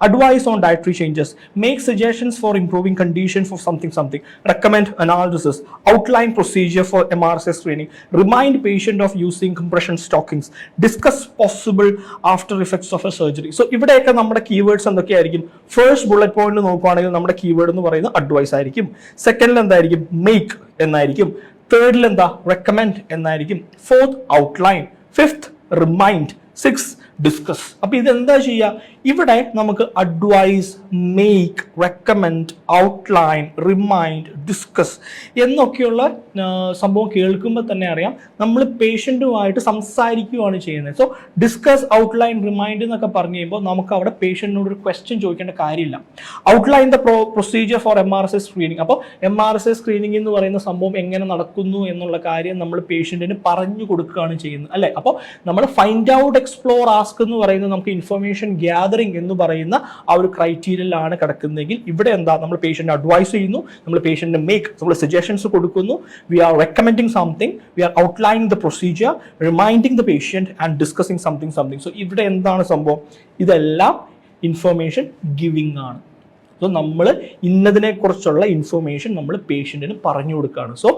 advise on dietary changes, make suggestions for improving condition for something, recommend analysis, outline procedure for MRSA screening, remind patient of using compression stockings, discuss possible after effects of a surgery. So ഇവിടെയൊക്കെ നമ്മുടെ keywords എന്തൊക്കെയായിരിക്കും? First bullet point നോക്കുകയാണെങ്കിൽ നമ്മുടെ keyword എന്ന് പറയുന്നത് advice ആയിരിക്കും. സെക്കൻഡിൽ എന്തായിരിക്കും? മേക്ക് എന്നായിരിക്കും. തേർഡിൽ എന്താ? റെക്കമെൻഡ് എന്നായിരിക്കും. Fourth outline, fifth remind, six discuss. അപ്പൊ ഇതെന്താ ചെയ്യുക? ഇവിടെ നമുക്ക് advise, make, recommend, outline, remind, discuss എന്നൊക്കെയുള്ള സംഭവം കേൾക്കുമ്പോൾ തന്നെ അറിയാം നമ്മൾ പേഷ്യൻറ്റുമായിട്ട് സംസാരിക്കുകയാണ് ചെയ്യുന്നത്. സോ ഡിസ്കസ്, ഔട്ട്ലൈൻ, റിമൈൻഡ് എന്നൊക്കെ പറഞ്ഞു കഴിയുമ്പോൾ നമുക്ക് അവിടെ പേഷ്യൻറ്റിനോട് ഒരു ക്വസ്റ്റ്യൻ ചോദിക്കേണ്ട കാര്യമില്ല. Outline the procedure for MRSA screening. അപ്പോൾ MRSA സ്ക്രീനിങ് എന്ന് പറയുന്ന സംഭവം എങ്ങനെ നടക്കുന്നു എന്നുള്ള കാര്യം നമ്മൾ പേഷ്യൻറ്റിന് പറഞ്ഞു കൊടുക്കുകയാണ് ചെയ്യുന്നത്, അല്ലേ? അപ്പോൾ നമ്മൾ ഫൈൻഡ് ഔട്ട്, എക്സ്പ്ലോർ, ആസ്ക് എന്ന് പറയുന്നത് നമുക്ക് ഇൻഫർമേഷൻ ഗ്യാദറിംഗ് എന്ന് പറയുന്ന ആ ഒരു ക്രൈറ്റീരിയയിലാണ് കിടക്കുന്നതെങ്കിൽ ഇവിടെ എന്താ? നമ്മൾ പേഷ്യന്റ് അഡ്വൈസ് ചെയ്യുന്നു, നമ്മൾ പേഷ്യന്റിന് മേക്ക്, നമ്മൾ സജഷൻസ് കൊടുക്കുന്നു, we are recommending something, we are outlining the procedure, reminding the patient and discussing something. So ഇവിടെ എന്താണ് സംഭവം? ഇതെല്ലാം ഇൻഫർമേഷൻ ഗിവിംഗ് ആണ്. സോ നമ്മൾ ഇന്നതിനെ കുറിച്ചുള്ള ഇൻഫർമേഷൻ നമ്മൾ പേഷ്യന്റിന് പറഞ്ഞു കൊടുക്കുകയാണ്. സോ